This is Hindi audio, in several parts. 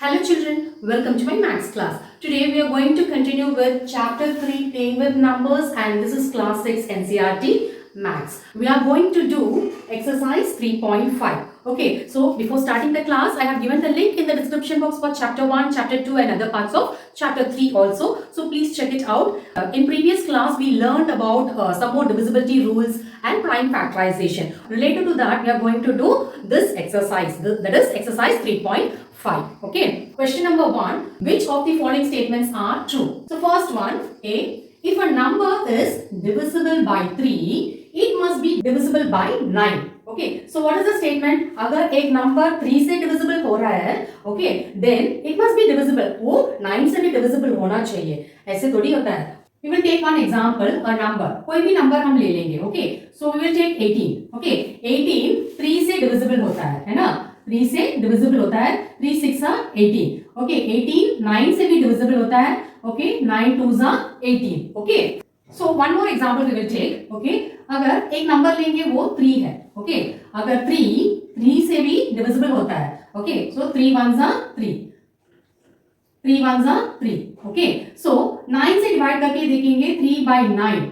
Hello children, welcome to my maths class. Today we are going to continue with chapter 3 playing with numbers and this is class 6 NCERT maths. We are going to do exercise 3.5. Okay, so before starting the class I have given the link in the description box for chapter 1, chapter 2 and other parts of chapter 3 also. So please check it out. In previous class we learned about some more divisibility rules and prime factorization. Related to that we are going to do this exercise, that is exercise 3.5. Okay, question number 1, which of the following statements are true? So first one, A, if a number is divisible by 3, it must be divisible by 9. Okay, so what is the statement? अगर एक number 3 से divisible हो रहा है, okay, then it must be divisible. वो 9 से भी divisible होना चाहिए. ऐसे थोड़ी होता है. We will take one example, a number. कोई भी number हम ले लेंगे. Okay, so we will take 18. Okay, 18 3 से divisible होता है ना? 3 से divisible होता है. 3 6 18. Okay, 18 9 से भी divisible होता है. Okay, 9 2 18. Okay. So one more example we will take. Okay, अगर एक नंबर लेंगे वो 3 है. Okay, अगर 3 से भी divisible होता है. Okay, so 3 1 3. 3 1 3. Okay, so 9 से डिवाइड करके देखेंगे 3 by 9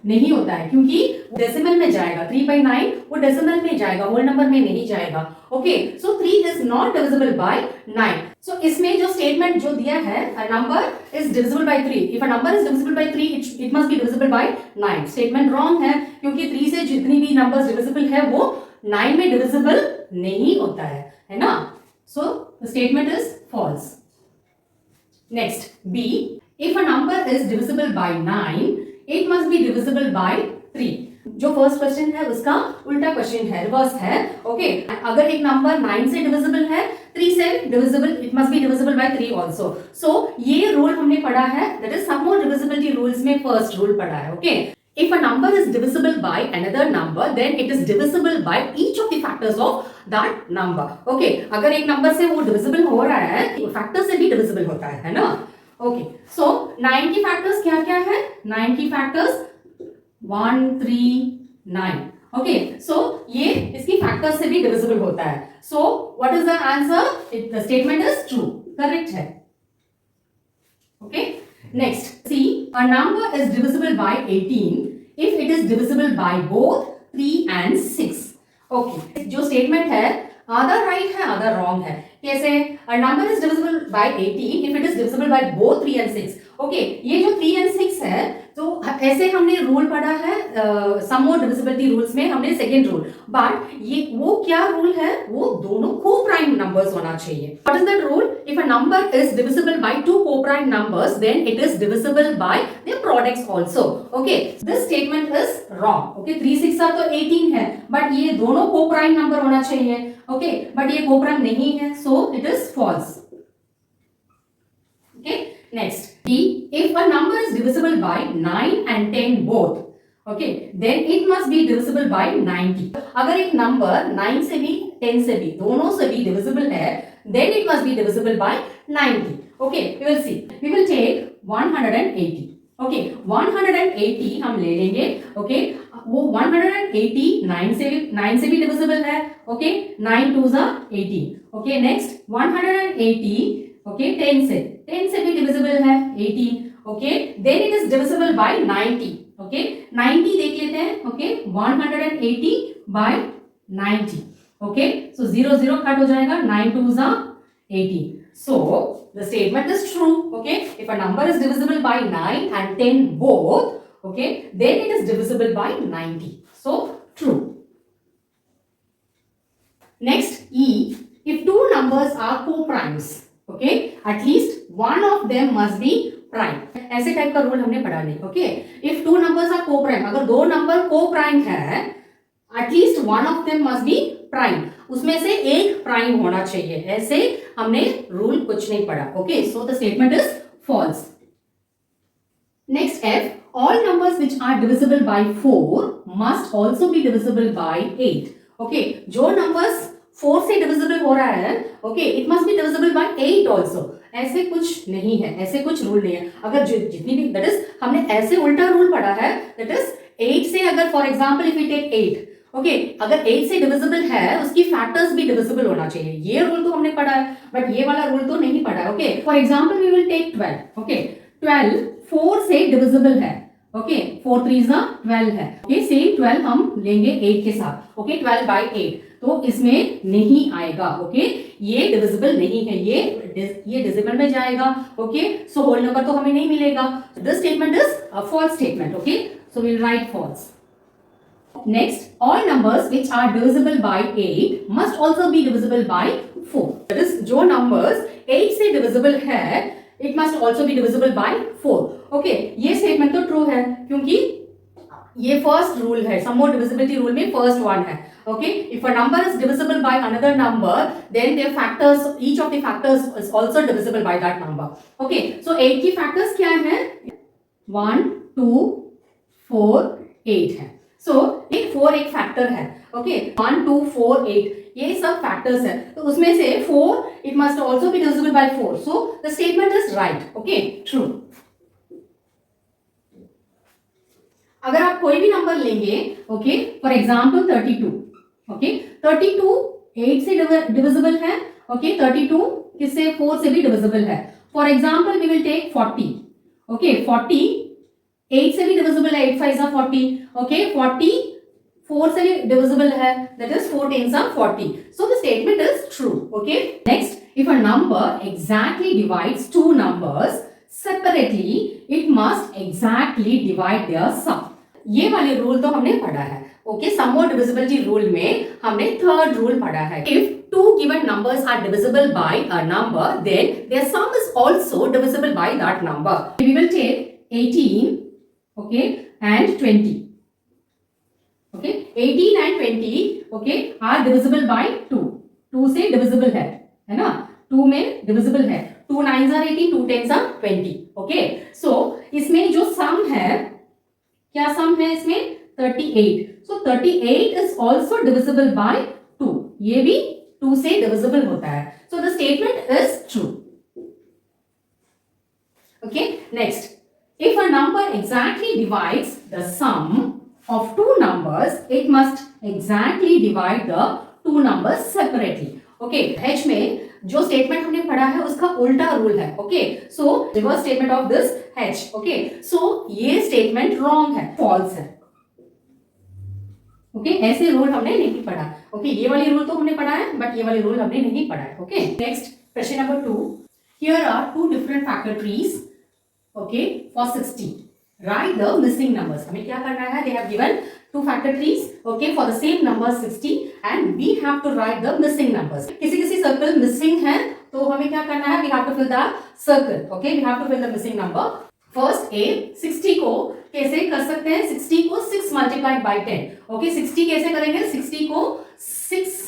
नहीं होता है क्योंकि डेसिमल में जाएगा. 3 by 9 वो डेसिमल में जाएगा, होल नंबर में नहीं जाएगा. Okay, so 3 is not divisible by 9. सो इसमें जो स्टेटमेंट जो दिया है, अ number is divisible by 3. If a number is divisible by 3 it must be divisible bye 9. Statement wrong है क्योंकि 3 से जितनी भी नंबर्स डिविजिबल है वो 9 में डिविजिबल नहीं होता है ना. So the statement is false. Next, B. If a number is divisible by 9, it must be divisible by 3. जो फर्स्ट क्वेश्चन है उसका उल्टा क्वेश्चन है, रिवर्स है. ओके, अगर एक नंबर 9 से डिविजिबल है, 3 से divisible, it must be divisible by 3 also. So ये रूल हमने पढ़ा है, that is some more divisibility rules में फर्स्ट रूल पढ़ा है. Okay, if a number is divisible by another number, then it is divisible by each of the factors of that number. Okay, अगर एक नंबर से वो divisible हो रहा है, फैक्टर से भी divisible होता है ना. Okay, so 9 की फैक्टर्स क्या क्या है? 9 की फैक्टर्स 1 3 9. Okay, so ये इसकी फैक्टर्स से भी divisible होता है. So what is the answer? The statement is true, correct है. Okay. Next, C. A number is divisible by 18 if it is divisible by both 3 and 6. Okay. जो statement है, आधा right है, आधा wrong है. कैसे? A number is divisible by 18 if it is divisible by both 3 and 6. Okay. ये जो 3 and 6 है, तो ऐसे हमने रूल पढ़ा है, सम मोर डिविजिबिलिटी रूल्स में हमने सेकेंड रूल. बट ये वो क्या रूल है? वो दोनों को प्राइम नंबर्स होना चाहिए. What is that rule? If a number is divisible by two coprime numbers then it is divisible by their products also. Okay, this statement is wrong. Okay, 3 6 तो 18 है बट ये दोनों को प्राइम नंबर होना चाहिए. ओके, बट ये को प्राइम नहीं है, so it is false. Okay, next, D. If a number is divisible by 9 and 10 both, okay, then it must be divisible by 90. अगर एक नंबर 9 से भी 10 से भी दोनों से भी divisible है, then it must be divisible by 90. Okay, we will see. We will take 180. Okay, 180 हम ले लेंगे. Okay, वो 180 9 से भी divisible है. Okay, 9 2 18. Okay, next 180. Okay, 10 से भी divisible है 18. Okay, then it is divisible by 90. Okay, 90 देख लेते हैं. Okay, 180 by 90. Okay, so 0 0 cut हो जाएगा. 9 2 18. So the statement is true. Okay, if a number is divisible by 9 and 10 both, okay, then it is divisible by 90. So true. Next, E. If two numbers are co-primes, okay, at least one of them must be prime. ऐसे टाइप का रूल हमने पढ़ा नहीं. Okay, if two numbers are coprime, अगर दो नंबर को प्राइम है, at least one of them must be prime. उसमें से एक प्राइम होना चाहिए. ऐसे हमने रूल कुछ नहीं पढ़ा. Okay, so the statement is false. Next, F. All numbers which are divisible by 4 must also be divisible by 8. Okay, जो नंबर्स 4 से डिविजिबल हो रहा है, okay, it must be divisible bye 8 also. ऐसे कुछ नहीं है, ऐसे कुछ रूल नहीं है. अगर जितनी भी, दैट इज हमने ऐसे उल्टा रूल पढ़ा है, दैट इज 8 से, अगर for example if we take 8, okay अगर 8 से डिविजिबल है उसकी फैक्टर्स भी डिविजिबल होना चाहिए। ये रूल तो हमने पढ़ा है बट ये वाला रूल तो नहीं पढ़ा है। Okay for example we will take 12। Okay 12 4 से डिविजिबल है। ओके 4 3 12 है। ओके सेम 12 हम लेंगे 8 के साथ। ओके 12 by 8 तो इसमें नहीं आएगा। ओके ये डिविजिबल नहीं है, ये डिविजिबल में जाएगा। ओके सो होल नंबर तो हमें नहीं मिलेगा। This statement is a false statement. Okay so we will write false. Next, all numbers which are divisible by 8 must also be divisible by 4. That is, जो numbers 8 से divisible है, it must also be divisible by 4. Okay, ये statement तो true है क्योंकि ये first rule है, sum of divisibility rule में first one है. Okay, if a number is divisible by another number, then their factors, each of the factors is also divisible by that number. Okay, so 8 की factors क्या है? 1, 2, 4, 8 है. सो एक 4 एक फैक्टर है। ओके 1 2 4 8 ये सब फैक्टर्स है तो उसमें से 4 it must also be divisible bye 4 so the statement is right. Okay true. अगर आप कोई भी नंबर लेंगे ओके फॉर एग्जांपल 32। ओके 32 8 से डिविजिबल है। ओके 32 किससे 4 से भी डिविजिबल है। For example we will take 40। Okay 40 8 से भी डिविजिबल है, 8 5 are 40. ओके 40 4 से भी डिविजिबल है, that is 4 10s are 40. So the statement is true. Okay. Next, if a number exactly divides two numbers separately, it must exactly divide their sum. ये वाले रूल तो हमने पढ़ा है। Okay some of divisibility rule में हमने थर्ड रूल पढ़ा है। If two given numbers are divisible by a number, then their sum is also divisible by that number. We will take 18. Okay and 20. Okay 18 and 20 okay are divisible by 2. 2 से divisible है ना, 2 में divisible है। 2 9s are 18, 2 10s are 20. Okay so इसमें जो sum है, क्या sum है इसमें 38. So 38 is also divisible by 2. ये भी 2 से divisible होता है। So the statement is true. Okay next, if a number exactly divides the sum of two numbers, it must exactly divide the two numbers separately. Okay, H में जो statement हमने पढ़ा है उसका उल्टा रूल है. Okay, so reverse statement of this H. Okay, so ये statement wrong है, false है. Okay, ऐसे रूल हमने नहीं पढ़ा. Okay, ये वाली रूल तो हमने पढ़ा है, but ये वाली रूल हमने नहीं पढ़ा है. Okay, next question number 2. Here are two different factor trees. Okay, for 60. Write the missing numbers. हमें क्या करना है? They have given two factor trees. Okay, for the same number 60, and we have to write the missing numbers. किसी circle missing है, तो हमें क्या करना है? We have to fill the circle. Okay, we have to fill the missing number. First A 60 को कैसे कर सकते हैं? 60 को 6 multiplied by 10. Okay, 60 कैसे करेंगे? 60 को 6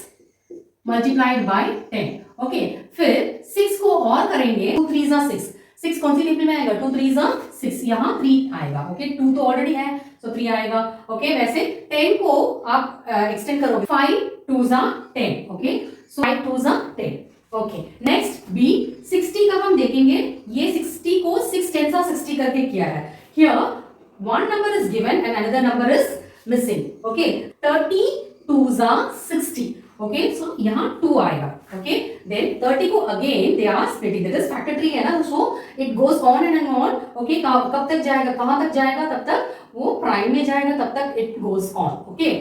multiplied by 10. Okay, फिर 6 को और करेंगे 2 3s are 6. 6 कौन सी टेबल में आएगा? 2 3s are 6. यहाँ 3 आएगा. ओके 2 तो ऑलरेडी है सो 3 आएगा. ओके वैसे 10 को आप एक्सटेंड करोगे 5 2s are 10. Okay so 5 2s are 10. Okay next B 60 का हम देखेंगे. ये 60 को 6 10s are 60 करके किया है. Here one number is given and another number is missing. Okay 30 2s are 60. Okay so यहाँ 2 आएगा. Okay then 30 को again they are splitting, that is factor tree है ना, so it goes on and on. Okay कब तक जाएगा, कहाँ तक जाएगा? तब तक वो प्राइम में जाएगा, तब तक it goes on. Okay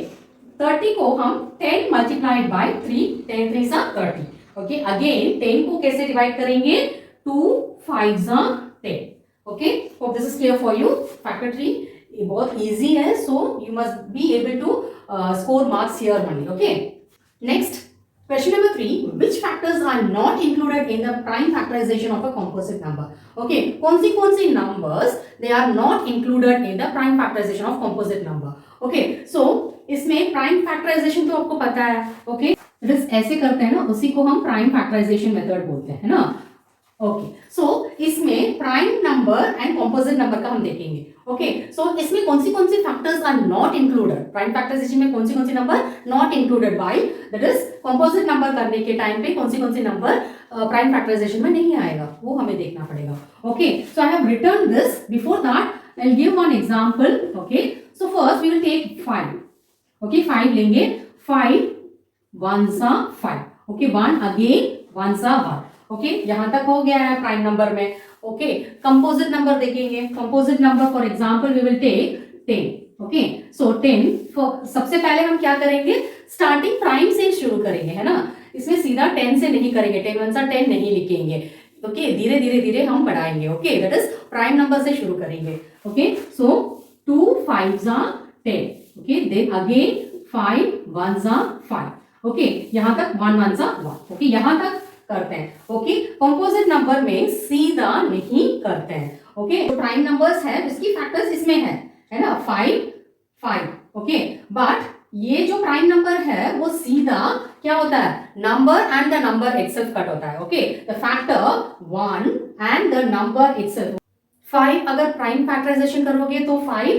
30 को हम 10 multiplied by 3, 10 3s are 30. Okay again 10 को कैसे डिवाइड करेंगे? 2 5s are 10. Okay hope this is clear for you. Factor tree ये बहुत easy है, so you must be able to score marks here only. Okay next question number 3, which factors are not included in the prime factorization of a composite number? Okay कौन सी numbers they are not included in the prime factorization of composite number? Okay so इसमें prime factorization तो आपको पता है. Okay ऐसे करते हैं ना, उसी को हम prime factorization method बोलते हैं ना. ओके सो इसमें prime number and composite number का हम देखेंगे. ओके सो इसमें कौन सी factors are not included? Prime factorization में कौन सी number not included by, that is composite number करने के टाइम पे कौन सी नंबर प्राइम फैक्टराइजेशन में नहीं आएगा, वो हमें देखना पड़ेगा. Okay so I have written this. Before that I will give one example. Okay so first we will take 5. Okay 5 लेंगे, 5 1 सा 5, ओके 1 अगेन 1 सा 1, ओके यहां तक हो गया है प्राइम नंबर में। ओके कंपोजिट नंबर देखेंगे, composite number for example we will take 10, okay so 10 सबसे पहले हम क्या करेंगे, स्टार्टिंग प्राइम से शुरू करेंगे, है ना, इसमें सीधा 10 से नहीं करेंगे, 10 1 सा 10 नहीं लिखेंगे, ओके धीरे धीरे धीरे हम बढ़ाएंगे, okay that is prime number से शुरू करेंगे। ओके सो 2 5 सा 10, ओके देन अगेन 5 1 सा 5, ओके यहां तक 1 1 सा 1, ओके यहां तक करते हैं। ओके कंपोजिट नंबर में सीधा नहीं करते हैं, ओके जो प्राइम नंबर्स है इसकी फैक्टर्स इसमें है ना 5 5, ओके बट ये जो प्राइम नंबर है वो सीधा क्या होता है, number and the number itself cut होता है, okay the factor 1 and the number itself. 5 अगर प्राइम फैक्टराइजेशन करोगे तो 5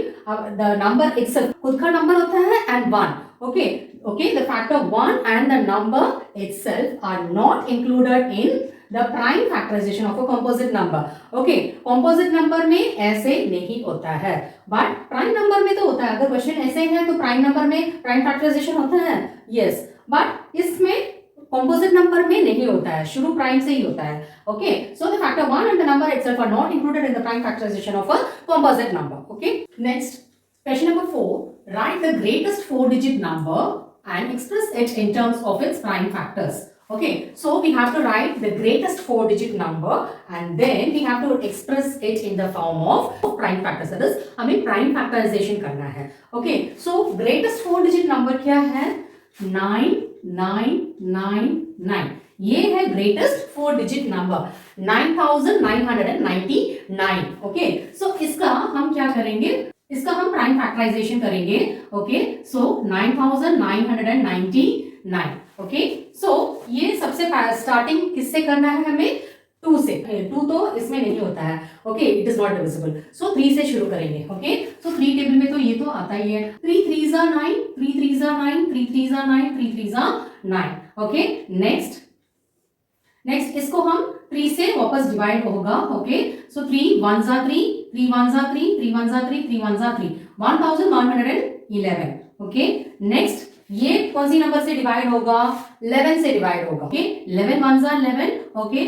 द नंबर इटसेल्फ खुद का नंबर होता है and 1, okay okay the factor 1 and the number itself are not included in the prime factorization of a composite number, okay composite number में ऐसे नहीं होता है but prime number में तो होता है, अगर क्वेश्चन ऐसे है तो प्राइम नंबर में प्राइम फैक्टराइजेशन होता है, yes but इसमें composite number में नहीं होता है, शुरू प्राइम से ही होता है, okay so the factor 1 and the number itself are not included in the prime factorization of a composite number, okay next question number 4, write the greatest 4-digit number and express it in terms of its prime factors. Okay, so we have to write the greatest 4-digit number and then we have to express it in the form of prime factors. That is, हमें prime factorization करना है. Okay, so greatest 4-digit number क्या है? 9999. ये है greatest 4-digit number 9999. Okay, so इसका हम क्या करेंगे? इसका हम प्राइम फैक्टराइजेशन करेंगे, ओके सो 9999, ओके सो ये सबसे स्टार्टिंग किससे करना है हमें, 2 से, 2 तो इसमें नहीं होता है, okay it is not divisible, so 3 से शुरू करेंगे, ओके सो 3 टेबल में तो ये तो आता ही है, 3 3 जा 9, 3 3 जा 9, 3 3 जा 9, 3 3 जा 9, ओके नेक्स्ट इसको हम 3 से वापस डिवाइड होगा, ओके सो 3 1 जा 3, 3 1 जा 3, 3 1 जा 3, 3 1 जा 3, 1111, ओके नेक्स्ट ये कौन सी नंबर से डिवाइड होगा, 11 से डिवाइड होगा, ओके 11 1 जा 11, ओके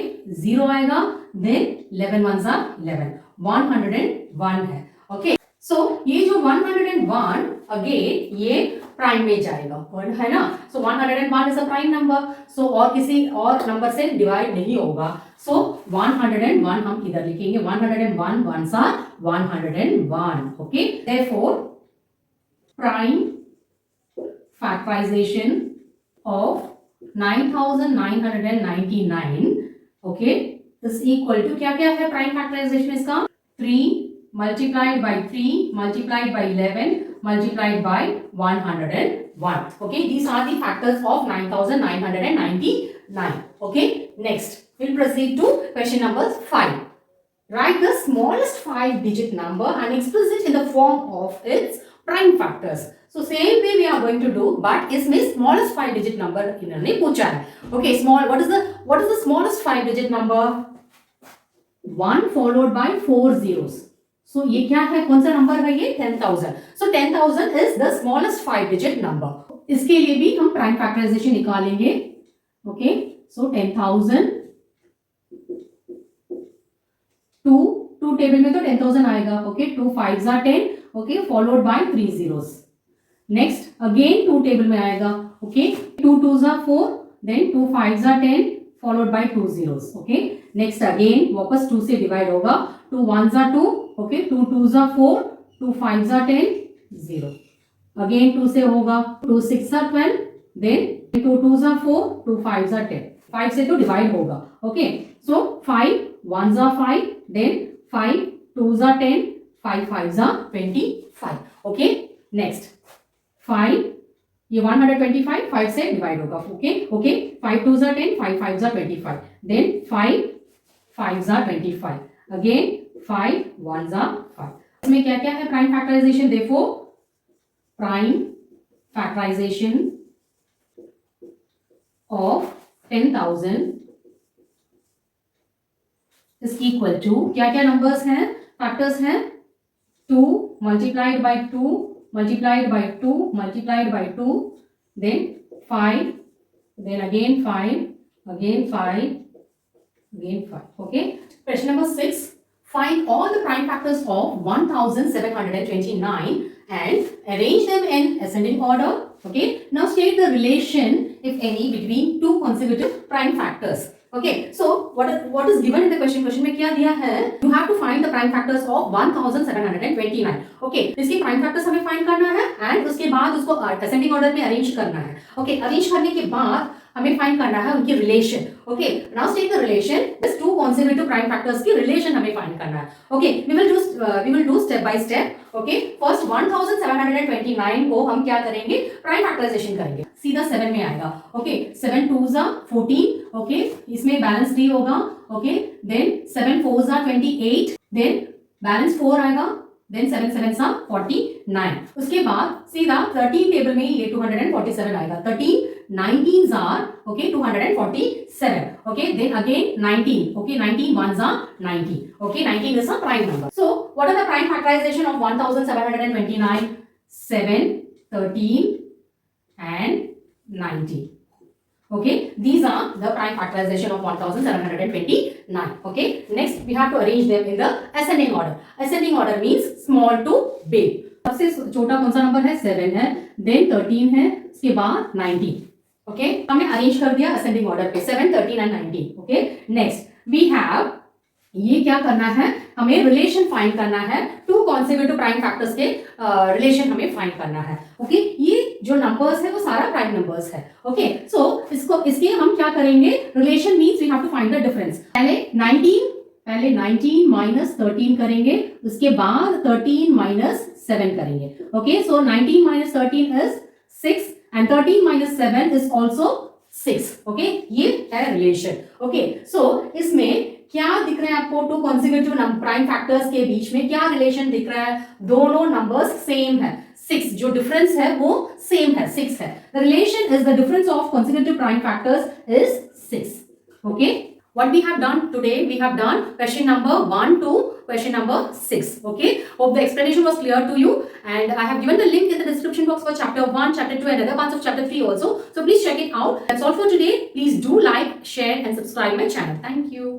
0 आएगा, देन 11 1 जा 11, 101 है, ओके सो ये जो 101 अगेन ये प्राइम में जाएगा, है ना, सो 101 इज अ प्राइम नंबर, सो और किसी और नंबर से डिवाइड नहीं होगा, सो 101 हम इधर लिखेंगे, 101 1 सा 101, okay therefore prime factorization of 9999, okay is equal to क्या क्या है प्राइम फैक्टराइजेशन इसका, 3 multiplied by 3 multiplied by 11 multiplied by 101, okay these are the factors of 9999, okay next we'll proceed to question number 5, write the smallest 5-digit number and express it in the form of its prime factors. So same way we are going to do, but इसमें smallest 5-digit number इन्होंने पूछा है, okay small what is the smallest 5-digit number, 1 followed by 4 zeros. So ये क्या है, कौन सा नंबर है ये, 10,000. So 10,000 is the smallest 5-digit number. इसके लिए भी हम प्राइम फैक्टराइजेशन निकालेंगे, ओके सो 10,000 2 टेबल में तो 10,000 आएगा, ओके 2 5 जा 10, okay followed by 3 zeros. Next again 2 table में आएगा, ओके 2 2 जा 4, देन 2 5 जा 10 followed by 2 zeros, okay next again वापस 2 से डिवाइड होगा, 2 1 जा 2, ओके 2 2 जा 4, 2 5 जा 10 0, अगेन 2 से होगा, 2 6 जा 12, देन 2 2 जा 4, 2 5 जा 10, 5 से तो डिवाइड होगा, ओके सो 5 1 जा 5, देन 5 2 जा 10, 5 5 जा 25, ओके नेक्स्ट 5 ये 125 5 से डिवाइड होगा, ओके 5 2 जा 10, 5 5 जा 25, देन 5 5 जा 25, अगेन 5 1 जा 5. इसमें क्या क्या है प्राइम फैक्टराइजेशन, देखो prime factorization of 10,000 is equal to क्या क्या नंबर्स हैं, फैक्टर्स हैं 2 multiplied by 2 multiplied by 2, multiplied by 2, then 5, then again 5, again 5, again 5. Okay. Question number 6. Find all the prime factors of 1729 and arrange them in ascending order. Okay. Now state the relation, if any, between two consecutive prime factors. Okay. So what is given in the question? Question में क्या दिया है? You have to find the prime factors of 1729. Okay. इसके prime factors हमें find करना है and उसके बाद उसको ascending order में arrange करना है. Okay. Arrange करने के बाद हमें फाइंड करना है उनकी relation. Okay, now state the relation. This two consecutive prime factors की रिलेशन हमें फाइंड करना है. Okay, we will do step by step. Okay, first 1729 को हम क्या करेंगे? प्राइम फैक्टराइजेशन करेंगे. सीधा 7 में आएगा. Okay, 7 2s are 14. ओके, इसमें बैलेंस 3 होगा. Okay, then 7 4s are 28. Then balance 4 आएगा. Then 7 7s are 49. उसके बाद सीधा 13 टेबल में ये 247 आएगा. 13 19s are okay 247. Okay, then again 19. Okay, 19 ones are 90. Okay, 19 is a prime number. So what are the prime factorization of 1729? 7, 13 and 90. Okay, these are the prime factorization of 1729. Okay, next we have to arrange them in the ascending order. Ascending order means small to big. सबसे छोटा कौन सा नंबर है? 7 है, then 13 है, उसके बाद 90. ओके, हमने अरेंज कर दिया असेंडिंग ऑर्डर पे 7, 13 and 90. Okay, next we have, ये क्या करना है? हमें रिलेशन फाइंड करना है. टू कॉन्सेक्यूटिव प्राइम फैक्टर्स के रिलेशन हमें फाइंड करना है. ओके, ये जो नंबर्स है वो सारा प्राइम नंबर्स है. ओके, सो इसके हम क्या करेंगे? Relation means we have to find the difference. पहले 19 माइनस 13 करेंगे, उसके बाद 13 माइनस 7 करेंगे. Okay, so 19 minus 13 is 6 and 13 minus 7 is also 6. Okay, ये है रिलेशन. Okay, so इसमें क्या दिख रहा है आपको? टू कॉन्सेक्यूटिव प्राइम फैक्टर्स के बीच में क्या रिलेशन दिख रहा है? दोनों नंबर्स सेम है. 6 जो डिफरेंस है वो सेम है, 6 है. The relation is the difference of consecutive prime factors is 6. Okay, what we have done today, we have done question number 1 to question number 6. Okay, hope the explanation was clear to you, and I have given the link in the description box for chapter 1, chapter 2 and other parts of chapter 3 also. So please check it out. That's all for today. Please do like, share and subscribe my channel. Thank you.